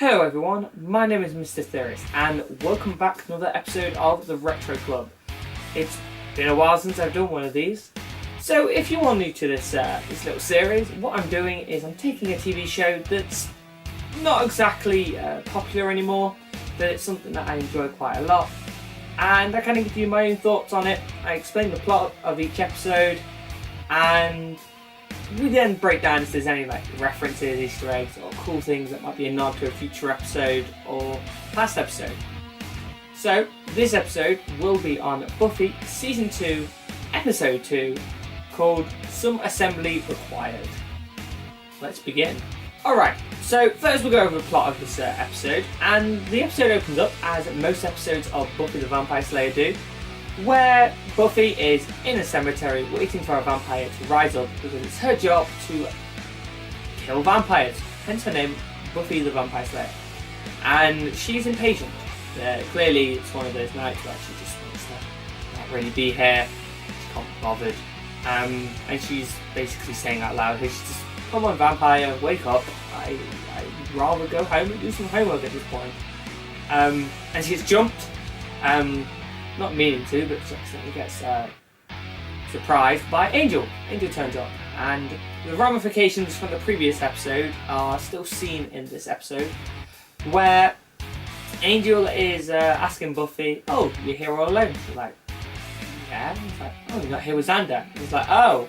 Hello everyone, my name is Mr. Theorist and welcome back to another episode of the Retro Club. It's been a while since I've done one of these, so if you are new to this little series, what I'm doing is I'm taking a TV show that's not exactly popular anymore, but it's something that I enjoy quite a lot, and I kind of give you my own thoughts on it. I explain the plot of each episode, and we then break down if there's any references, Easter eggs, or cool things that might be a nod to a future episode or past episode. So this episode will be on Buffy Season 2, Episode 2, called Some Assembly Required. Let's begin. Alright, so first we'll go over the plot of this episode, and the episode opens up as most episodes of Buffy the Vampire Slayer do, where Buffy is in a cemetery waiting for a vampire to rise up because it's her job to kill vampires, hence her name, Buffy the Vampire Slayer. And she's impatient. Clearly it's one of those nights where she just wants to not really be here, she can't be bothered. And she's basically saying out loud, she's just, come on vampire, wake up, I'd rather go home and do some homework at this point. And she's jumped, not meaning to, but she accidentally gets surprised by Angel. Angel turns up, and the ramifications from the previous episode are still seen in this episode, where Angel is asking Buffy, "Oh, you're here all alone?" She's like, "Yeah." He's like, "Oh, you're not here with Xander?" He's like, "Oh,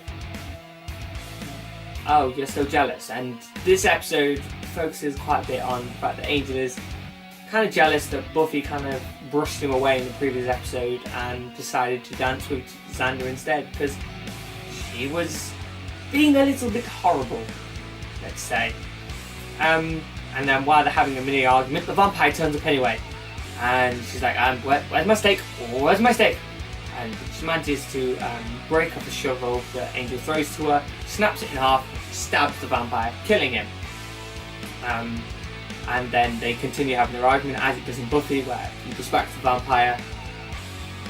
you're so jealous." And this episode focuses quite a bit on the fact that Angel is kind of jealous that Buffy kind of brushed him away in the previous episode and decided to dance with Xander instead because she was being a little bit horrible, let's say. And then while they're having a mini argument, the vampire turns up anyway, and she's like, where's my steak? Where's my steak? And she manages to break up the shovel that Angel throws to her, snaps it in half, stabs the vampire, killing him. And then they continue having their argument as it does in Buffy, where he goes back to the vampire,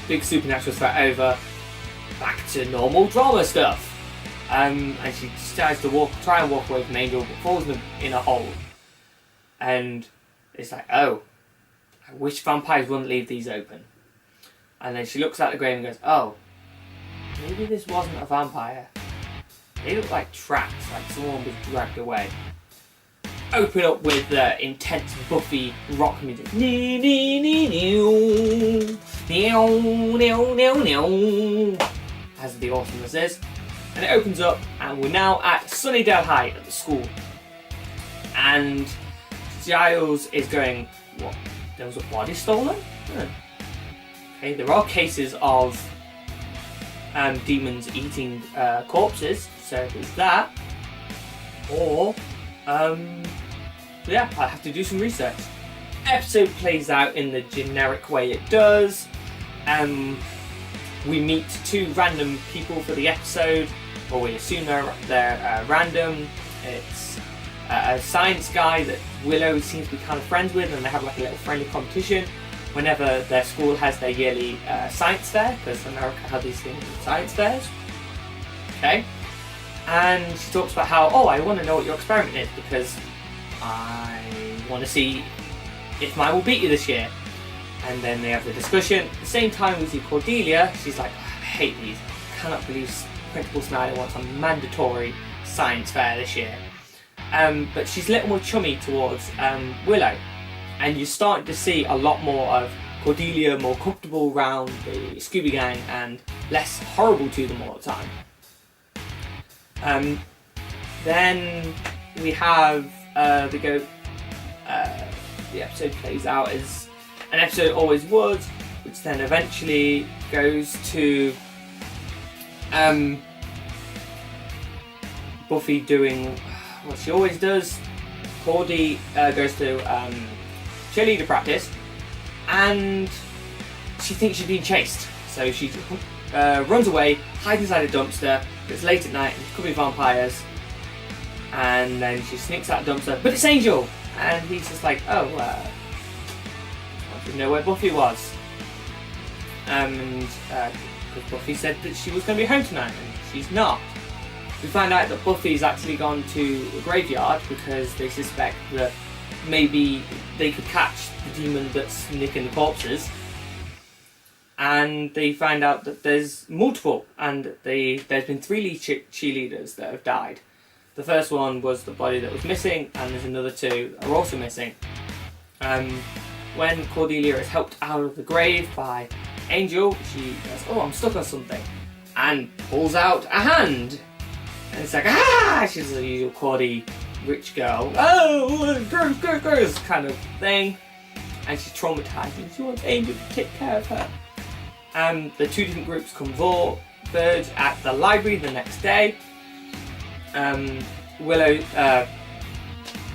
big supernatural threat over, back to normal drama stuff. And she decides to try and walk away from Angel, but falls in a hole. And it's like, oh, I wish vampires wouldn't leave these open. And then she looks at the grave and goes, oh, maybe this wasn't a vampire. They look like tracks, like someone was dragged away. Open up with intense Buffy rock music. As the awesomeness is. And it opens up, and we're now at Sunnydale High at the school. And Giles is going, what? There was a body stolen? Okay, there are cases of demons eating corpses, so there's that. Or, yeah, I have to do some research. Episode plays out in the generic way it does. We meet two random people for the episode, or we assume they're random. It's a science guy that Willow seems to be kind of friends with, and they have like a little friendly competition whenever their school has their yearly science fair, because America has these things with science fairs. Okay. And she talks about how, I want to know what your experiment is because I want to see if mine will beat you this year. And then they have the discussion. At the same time we see Cordelia, she's like, I hate these. I cannot believe Principal Snyder wants a mandatory science fair this year. But she's a little more chummy towards Willow. And you're starting to see a lot more of Cordelia more comfortable around the Scooby Gang and less horrible to them all the time. Then we have the episode plays out as an episode always was, which then eventually goes to Buffy doing what she always does. Cordy goes to cheerleader practice, and she thinks she's being chased, so she runs away, hides inside a dumpster. It's late at night, and it could be vampires, and then she sneaks out the dumpster, but it's Angel, and he's just like, I didn't know where Buffy was, because Buffy said that she was going to be home tonight, and she's not. We find out that Buffy's actually gone to a graveyard because they suspect that maybe they could catch the demon that's nicking the corpses. And they find out that there's multiple, and there's been 3 cheerleaders that have died. The first one was the body that was missing, and there's another 2 that are also missing. When Cordelia is helped out of the grave by Angel, she goes, "Oh, I'm stuck on something," and pulls out a hand. And it's like, ah! She's the usual Cordy rich girl. Oh, gross kind of thing. And she's traumatized, and she wants Angel to take care of her. The 2 different groups converge at the library the next day.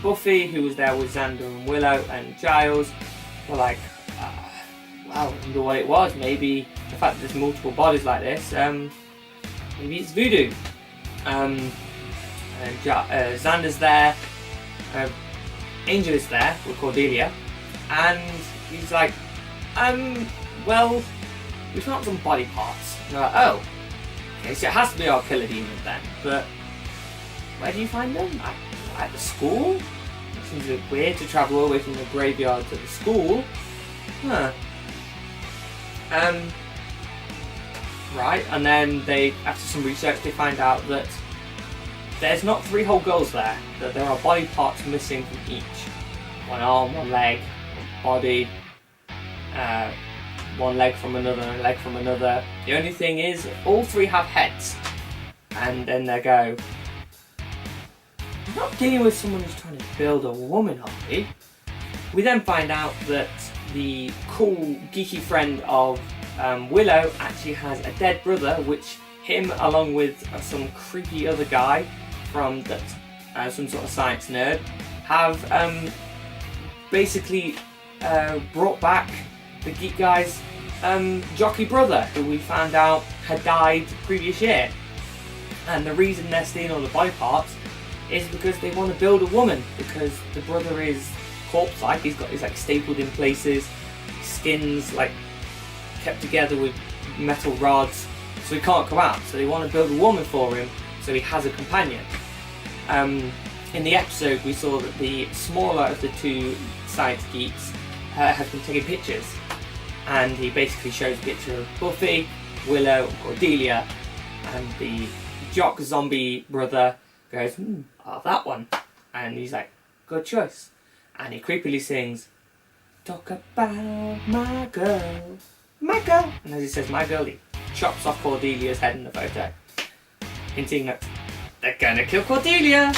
Buffy, who was there with Xander and Willow and Giles, were like, well, I wonder what it was. Maybe the fact that there's multiple bodies like this, maybe it's voodoo. Xander's there, Angel is there with Cordelia, and he's like, well, we found some body parts. And they're like, oh, okay, so it has to be our killer demon then, but where do you find them? At the school? It seems a bit weird to travel all the way from the graveyard to the school. Huh. Right, and then after some research, they find out that there's not 3 whole girls there, that there are body parts missing from each. 1 arm, 1 leg, 1 body, 1 leg from another, and a leg from another. The only thing is, all 3 have heads. And then they go, "We're not dealing with someone who's trying to build a woman, are we?" We then find out that the cool, geeky friend of Willow actually has a dead brother, which him, along with some creepy other guy from some sort of science nerd, have basically brought back the geek guy's jockey brother, who we found out had died the previous year. And the reason they're stealing all the body parts is because they want to build a woman, because the brother is corpse-like. He's like stapled in places, skin's like kept together with metal rods, so he can't come out. So they want to build a woman for him, so he has a companion. In the episode, we saw that the smaller of the 2 science geeks has been taking pictures, and he basically shows a picture of Buffy, Willow, and Cordelia, and the jock zombie brother goes, "Oh, that one," and he's like, "Good choice," and he creepily sings, "Talk about my girl, my girl," and as he says "my girl," he chops off Cordelia's head in the photo, hinting that they're gonna kill Cordelia.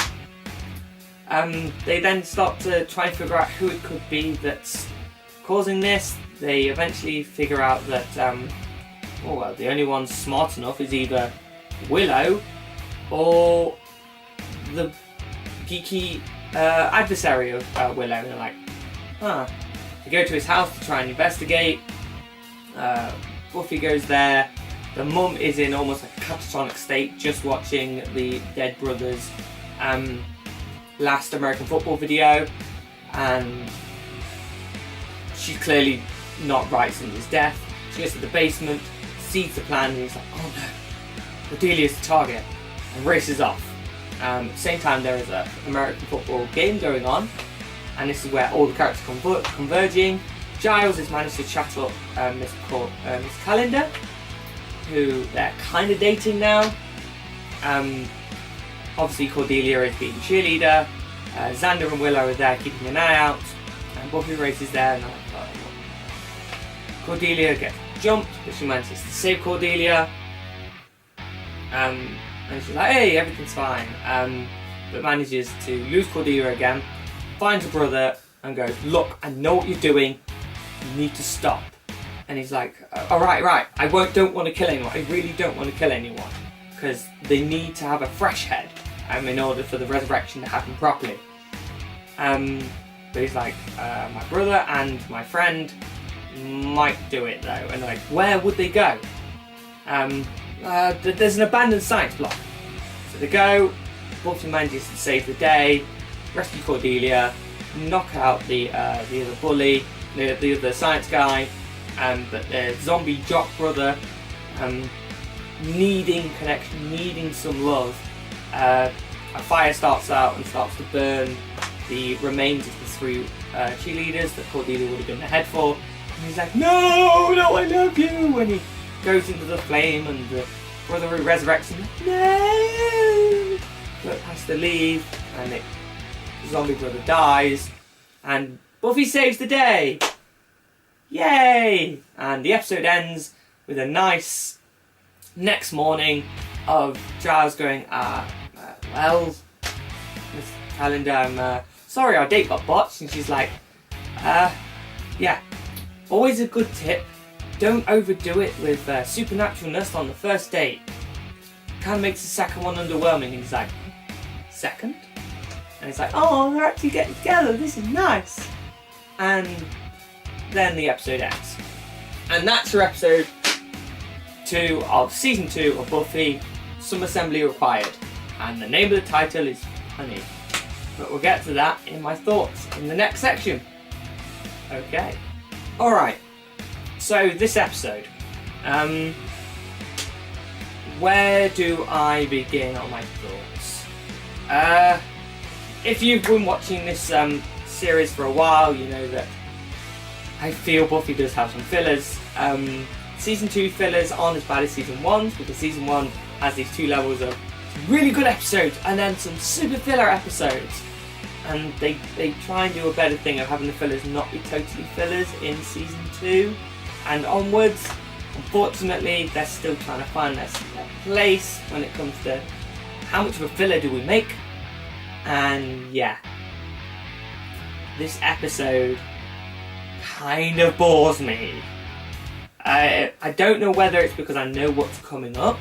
They then start to try and figure out who it could be that's causing this. They eventually figure out that the only one smart enough is either Willow or the geeky adversary of Willow. And they're like, They go to his house to try and investigate. Buffy goes there. The mum is in almost like a catatonic state, just watching the dead brothers' last American football video, and she's clearly not right since his death. She goes to the basement, sees the plan, and he's like, "Oh no, Cordelia's the target," and races off. At the same time, there is an American football game going on, and this is where all the characters converging. Giles has managed to chat up Miss Calendar, who they're kind of dating now. Obviously, Cordelia is being cheerleader. Xander and Willow are there keeping an eye out, and Buffy races there. And Cordelia gets jumped, but she manages to save Cordelia. And she's like, "Hey, everything's fine," but manages to lose Cordelia again. Finds her brother and goes, "Look, I know what you're doing. You need to stop." And he's like, "All right. I don't want to kill anyone. I really don't want to kill anyone, because they need to have a fresh head in order for the resurrection to happen properly." But he's like, "My brother and my friend might do it though." And they're like, "Where would they go?" There's an abandoned science block. So they go. Buffy manages to save the day, rescue Cordelia, knock out the other bully, the other science guy, but the zombie jock brother, needing connection, needing some love. A fire starts out and starts to burn the remains of the three cheerleaders that Cordelia would have been the head for. And he's like, no, I love you! And he goes into the flame and the brother who resurrects him, no! But has to leave, and the zombie brother dies, and Buffy saves the day! Yay! And the episode ends with a nice next morning of Giles going, well, Miss Calendar, I'm sorry our date got botched. And she's like, yeah, always a good tip. Don't overdo it with supernaturalness on the first date. Kind of makes the second one underwhelming. And he's like, second? And it's like, oh, they're actually getting together. This is nice. And then the episode ends. And that's your episode 2 of season 2 of Buffy, Some Assembly Required. And the name of the title is Honey. But we'll get to that in my thoughts in the next section. Okay. Alright. So this episode. Where do I begin on my thoughts? If you've been watching this series for a while, you know that I feel Buffy does have some fillers. Season 2 fillers aren't as bad as Season 1's, because Season 1 has these 2 levels of really good episodes and then some super filler episodes. And they try and do a better thing of having the fillers not be totally fillers in Season 2 and onwards. Unfortunately, they're still trying to find their place when it comes to how much of a filler do we make. And yeah, this episode kind of bores me. I don't know whether it's because I know what's coming up.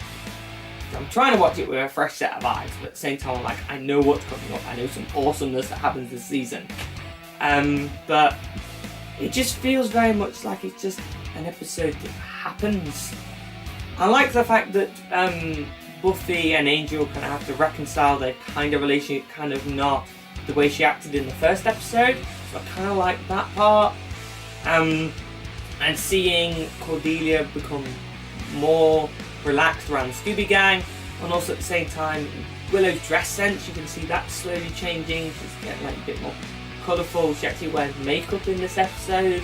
I'm trying to watch it with a fresh set of eyes, but at the same time I'm like, I know what's coming up. I know some awesomeness that happens this season. But it just feels very much like it's just an episode that happens. I like the fact that Buffy and Angel kind of have to reconcile their kind of relationship, kind of not the way she acted in the first episode. So I kind of like that part. And seeing Cordelia become more relaxed around the Scooby Gang, and also at the same time Willow's dress sense, you can see that slowly changing. She's getting like a bit more colourful. She actually wears makeup in this episode,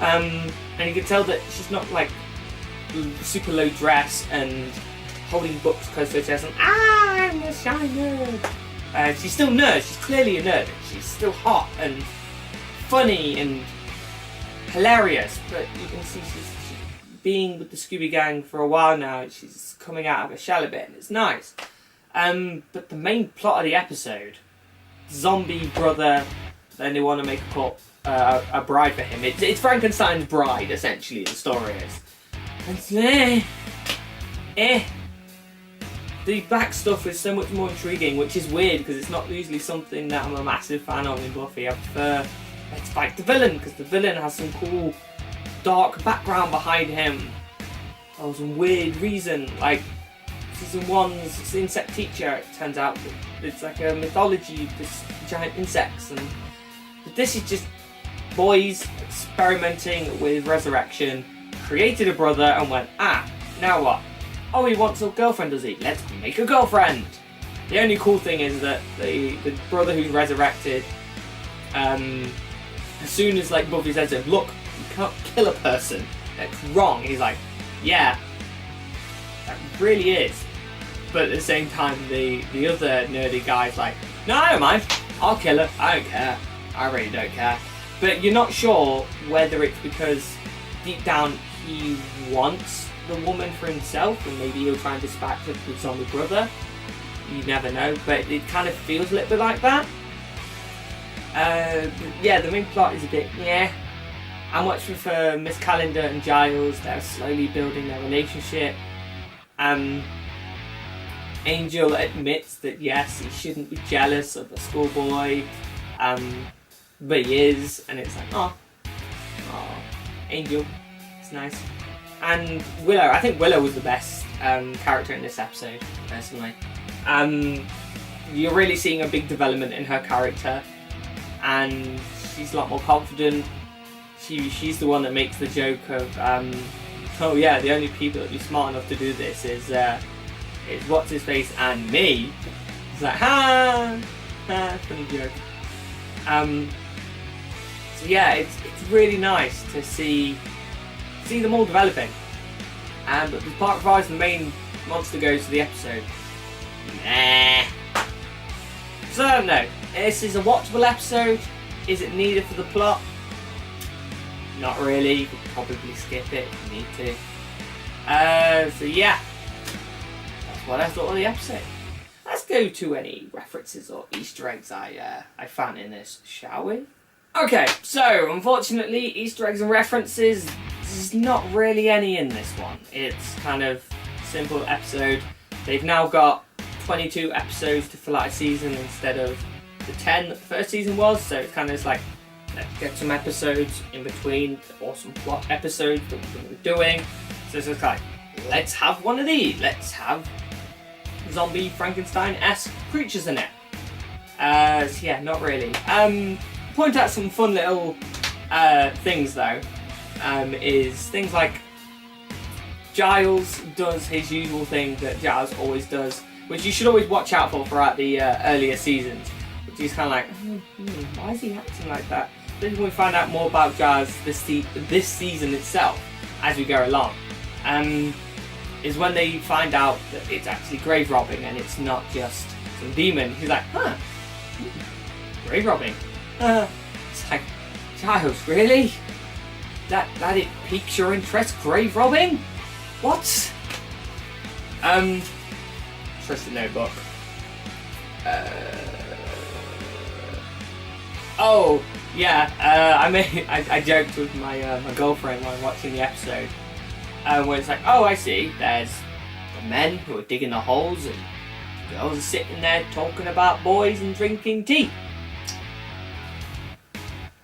and you can tell that she's not like super low dress and holding books close to her chest and I'm a shy nerd. She's still a nerd. She's clearly a nerd. She's still hot and funny and hilarious, but you can see she's being with the Scooby Gang for a while now. She's coming out of her shell a bit, and it's nice. But the main plot of the episode, zombie brother, then they want to make a bride for him. It's Frankenstein's bride, essentially, the story is. And the back stuff is so much more intriguing, which is weird because it's not usually something that I'm a massive fan of in Buffy. I prefer let's fight the villain, because the villain has some cool dark background behind him. Or some weird reason, like Season 1's insect teacher, it turns out that it's like a mythology, this giant insects, but this is just boys experimenting with resurrection, created a brother and went, now what? Oh, he wants a girlfriend, does he? Let's make a girlfriend! The only cool thing is that the brother who's resurrected, as soon as like Buffy says to him, look, you can't kill a person, that's wrong, he's like, yeah, that really is. But at the same time, the other nerdy guy's like, no, I don't mind, I'll kill her, I don't care, I really don't care. But you're not sure whether it's because deep down he wants the woman for himself and maybe he'll try and dispatch the zombie brother. You never know, but it kind of feels a little bit like that. Yeah, the main plot is a bit, I much prefer Miss Calendar and Giles. They're slowly building their relationship. Angel admits that yes, he shouldn't be jealous of a schoolboy, but he is, and it's like, oh, Angel, it's nice. And Willow, I think Willow was the best character in this episode, personally. You're really seeing a big development in her character, and she's a lot more confident. She's the one that makes the joke of, oh yeah, the only people that be smart enough to do this is what's his face and me. It's like, funny joke. So yeah, it's really nice to see them all developing. But the part provides the main monster goes to the episode. Nah. So I don't know. This is a watchable episode. Is it needed for the plot? Not really. You could probably skip it if you need to. So yeah, that's what I thought of the episode. Let's go to any references or Easter eggs I found in this, shall we? Okay, so unfortunately, Easter eggs and references, there's not really any in this one. It's kind of simple episode. They've now got 22 episodes to fill out a season instead of the 10 that the first season was, so it's kind of just like, let's get some episodes in between, or some plot episodes that we're going to be doing. So it's just like, let's have one of these. Let's have zombie Frankenstein-esque creatures in it. So yeah, not really. Point out some fun little things though. Is things like Giles does his usual thing that Giles always does, which you should always watch out for throughout the earlier seasons. Which is kind of like, why is he acting like that? Then we find out more about Giles this season itself as we go along. Is when they find out that it's actually grave robbing and it's not just some demon. He's like, grave robbing. It's like, Giles, really? That it piques your interest, grave robbing? What? Trusted notebook. Oh yeah. I joked with my girlfriend while watching the episode. Where it's like, oh, I see. There's the men who are digging the holes, and girls are sitting there talking about boys and drinking tea.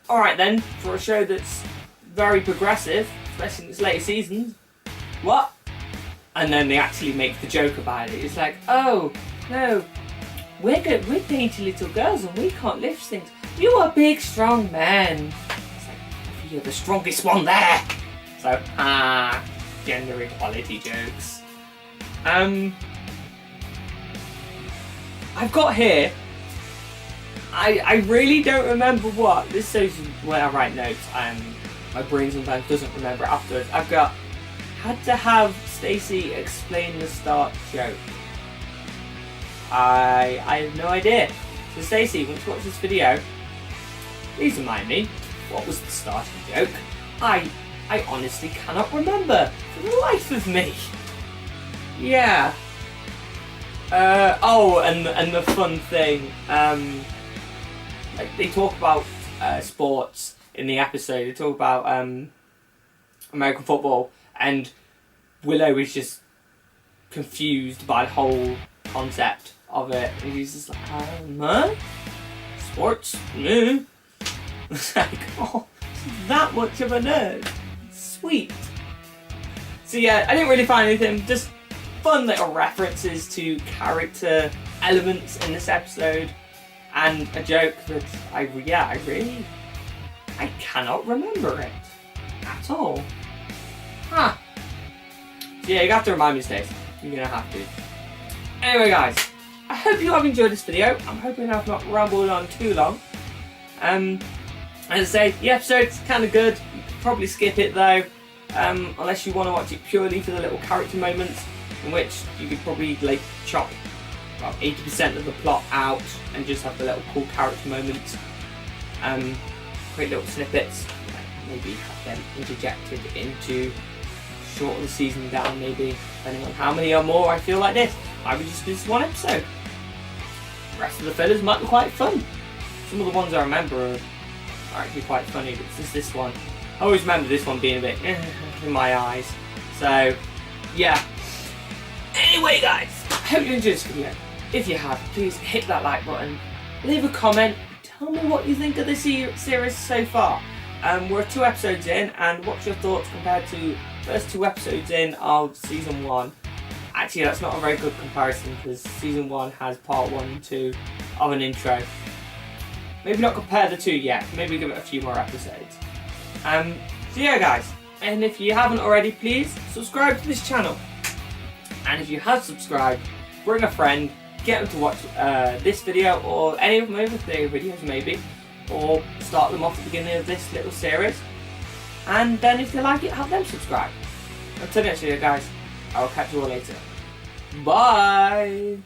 Alright then, for a show that's very progressive, especially in its later seasons, what? And then they actually make the joke about it. It's like, oh, no, we're dainty little girls and we can't lift things. You are big, strong men. It's like, you're the strongest one there. So, gender equality jokes. I've got here, I really don't remember what. This shows when I write notes, my brain sometimes doesn't remember it afterwards. I've got, had to have Stacey explain the start joke. I have no idea. So Stacey, once you watch this video, please remind me, what was the starting joke? I honestly cannot remember for the life of me. Yeah. And the fun thing, like they talk about sports in the episode. They talk about American football, and Willow is just confused by the whole concept of it. And he's just like, huh? Sports? It's like, oh, that much of a nerd. Sweet. So yeah, I didn't really find anything, just fun little references to character elements in this episode, and a joke that I cannot remember it at all. So yeah, you have to remind me, Stace. You're gonna have to. Anyway guys, I hope you have enjoyed this video. I'm hoping I've not rambled on too long. As I say, the episode's kind of good. You could probably skip it though, unless you want to watch it purely for the little character moments, in which you could probably like chop about 80% of the plot out and just have the little cool character moments. Great little snippets, maybe have them interjected into shorten the season down, maybe depending on how many or more I feel like this. I would just do this one episode. The rest of the fillers might be quite fun. Some of the ones I remember are actually quite funny, but it's just this one. I always remember this one being a bit in my eyes. So yeah. Anyway guys, I hope you enjoyed this video. If you have, please hit that like button, leave a comment, tell me what you think of this series so far. We're 2 episodes in, and what's your thoughts compared to first 2 episodes in of season 1? Actually, that's not a very good comparison because season 1 has part 1 and 2 of an intro. Maybe not compare the 2 yet, maybe give it a few more episodes. So yeah guys, and if you haven't already, please subscribe to this channel. And if you have subscribed, bring a friend, get them to watch this video or any of my other videos maybe, or start them off at the beginning of this little series. And then if they like it, have them subscribe. Until next video, guys, I will catch you all later. Bye!